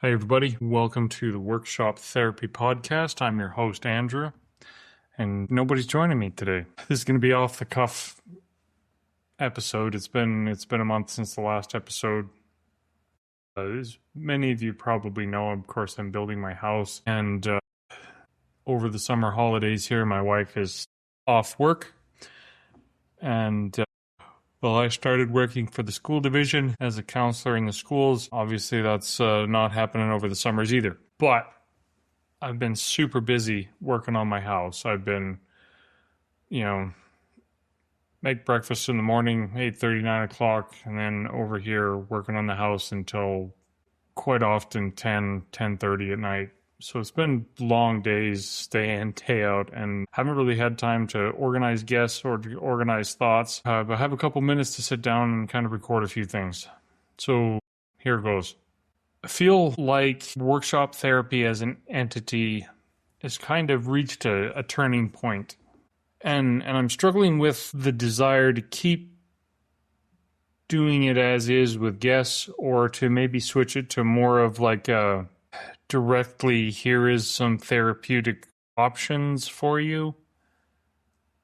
Hey, everybody. Welcome to the Workshop Therapy Podcast. I'm your host, Andrew, and nobody's joining me today. This is going to be off the cuff episode. It's been a month since the last episode. As many of you probably know, of course, I'm building my house, and over the summer holidays here, my wife is off work, and I started working for the school division as a counselor in the schools. Obviously, that's not happening over the summers either. But I've been super busy working on my house. I've been, make breakfast in the morning, 8:30, 9 o'clock, and then over here working on the house until quite often 10, 10:30 at night. So it's been long days, day in, day out, and haven't really had time to organize guests or to organize thoughts. But I have a couple minutes to sit down and kind of record a few things. So here goes. I feel like workshop therapy as an entity has kind of reached a turning point. And I'm struggling with the desire to keep doing it as is with guests, or to maybe switch it to more of like a directly, here is some therapeutic options for you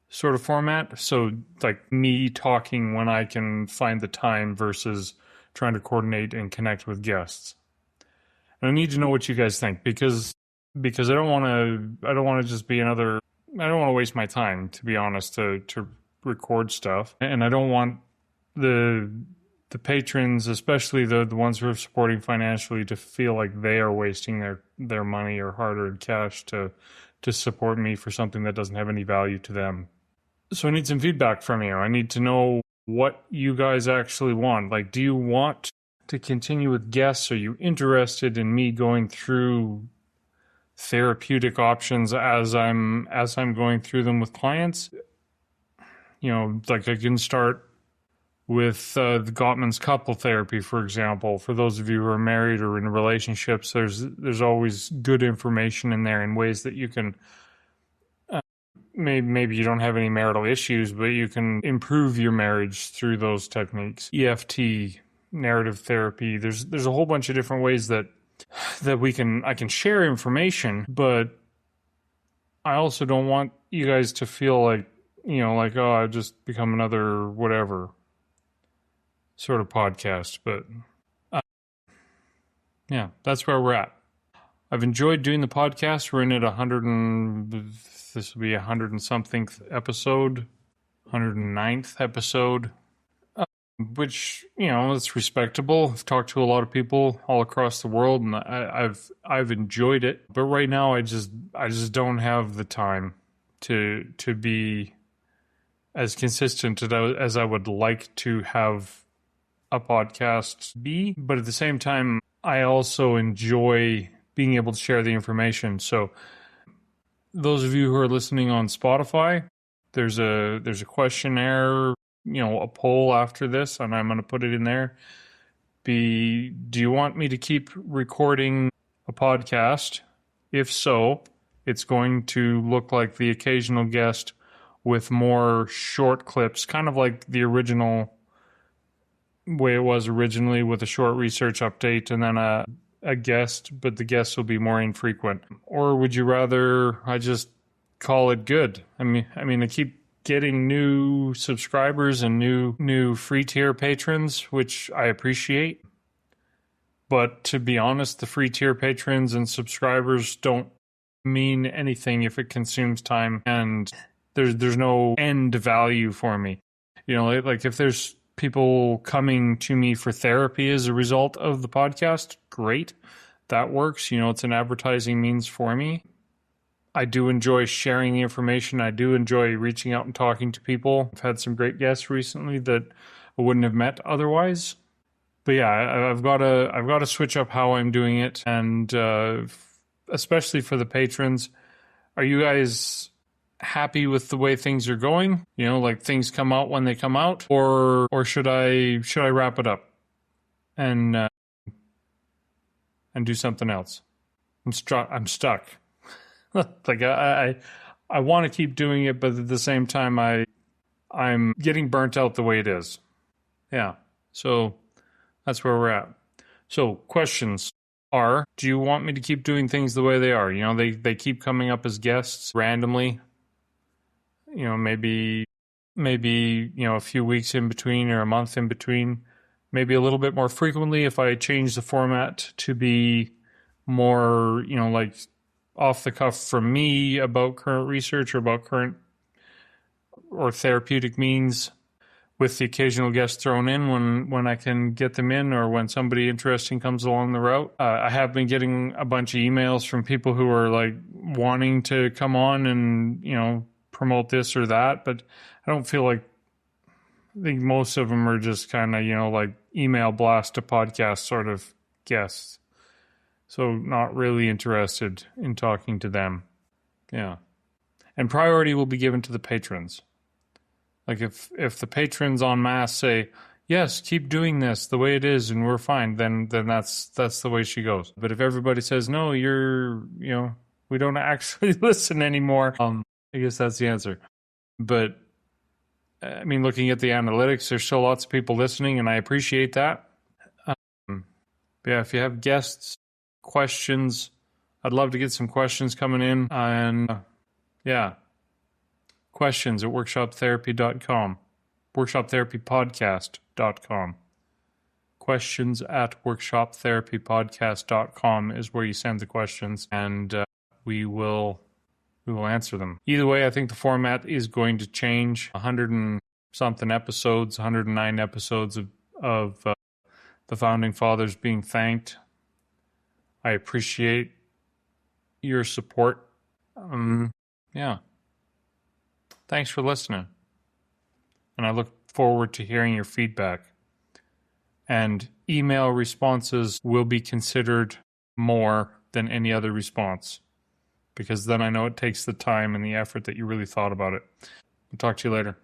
sort of format. So like me talking when I can find the time versus trying to coordinate and connect with guests. And I need to know what you guys think, because I don't want to just be another, I don't want to waste my time, to be honest, to record stuff. And I don't want the patrons, especially the ones who are supporting financially, to feel like they are wasting their money or hard-earned cash to support me for something that doesn't have any value to them. So I need some feedback from you. I need to know what you guys actually want. Like, do you want to continue with guests? Are you interested in me going through therapeutic options as I'm going through them with clients? Like I can start with the Gottman's couple therapy, for example. For those of you who are married or in relationships, there's always good information in there in ways that you can, maybe you don't have any marital issues, but you can improve your marriage through those techniques. EFT, narrative therapy. There's a whole bunch of different ways that I can share information, but I also don't want you guys to feel like, oh, I've just become another whatever sort of podcast. But yeah, that's where we're at. I've enjoyed doing the podcast. We're in at this will be 100 and something episode, 109th episode, which, it's respectable. I've talked to a lot of people all across the world, and I've enjoyed it. But right now, I just don't have the time to be as consistent as I would like to have a podcast be. But at the same time, I also enjoy being able to share the information. So those of you who are listening on Spotify, there's a questionnaire, a poll after this, and I'm going to put it in there. Do you want me to keep recording a podcast? If so, it's going to look like the occasional guest with more short clips, kind of like the original way it was originally, with a short research update and then a guest, but the guests will be more infrequent. Or would you rather I just call it good? I mean, I keep getting new subscribers and new free tier patrons, which I appreciate. But to be honest, the free tier patrons and subscribers don't mean anything if it consumes time, and there's no end value for me. Like if there's people coming to me for therapy as a result of the podcast, great. That works. It's an advertising means for me. I do enjoy sharing the information. I do enjoy reaching out and talking to people. I've had some great guests recently that I wouldn't have met otherwise. But yeah, I've got to switch up how I'm doing it, and especially for the patrons. Are you guys happy with the way things are going? Like things come out when they come out, or should I wrap it up and do something else? I'm stuck. Like I want to keep doing it, but at the same time I'm getting burnt out the way it is. Yeah. So that's where we're at. So questions. are, do you want me to keep doing things the way they are? You know, they keep coming up as guests randomly. You know, maybe, a few weeks in between or a month in between. Maybe a little bit more frequently if I change the format to be more, like off the cuff from me about current research or about current or therapeutic means, with the occasional guest thrown in when I can get them in or when somebody interesting comes along the route. I have been getting a bunch of emails from people who are like wanting to come on and, promote this or that, but I don't feel like, I think most of them are just kind of, like email blast to podcast sort of guests. So not really interested in talking to them. Yeah. And priority will be given to the patrons. Like if the patrons en masse say, yes, keep doing this the way it is and we're fine, then that's the way she goes. But if everybody says, no, we don't actually listen anymore, I guess that's the answer. But I mean, looking at the analytics, there's still lots of people listening and I appreciate that. Yeah, if you have guests, questions, I'd love to get some questions coming in. And questions at workshoptherapy.com, workshoptherapypodcast.com. Questions at workshoptherapypodcast.com is where you send the questions, and we will answer them. Either way, I think the format is going to change. 100 and something episodes, 109 episodes of the Founding Fathers being thanked. I appreciate your support. Thanks for listening. And I look forward to hearing your feedback. And email responses will be considered more than any other response, because then I know it takes the time and the effort that you really thought about it. I'll talk to you later.